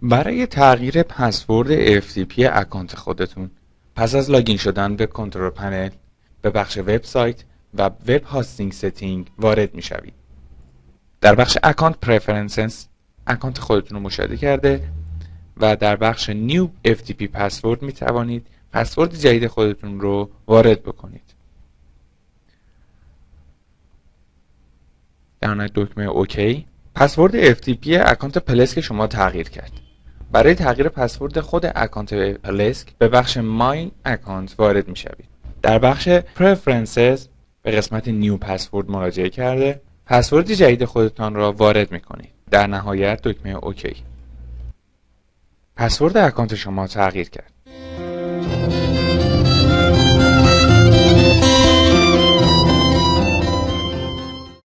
برای تغییر پسورد FTP اکانت خودتون پس از لاگین شدن به کنترل پنل به بخش وبسایت و وب هاستینگ ستینگ وارد میشوید. در بخش اکانت پرفرنسز اکانت خودتون رو مشاهده کرده و در بخش نیو FTP پسورد می توانید پسورد جدید خودتون رو وارد بکنید. در نهایت دکمه اوکی. پسورد FTP اکانت پلسک شما تغییر کرد. برای تغییر پسورد خود اکانت پلسک به بخش ماین اکانت وارد می شوید. در بخش پرفرنسز به قسمت نیو پسورد مراجعه کرده پسورد جدید خودتان را وارد می کنید. در نهایت دکمه اوکی. پسورد اکانت شما تغییر کرد.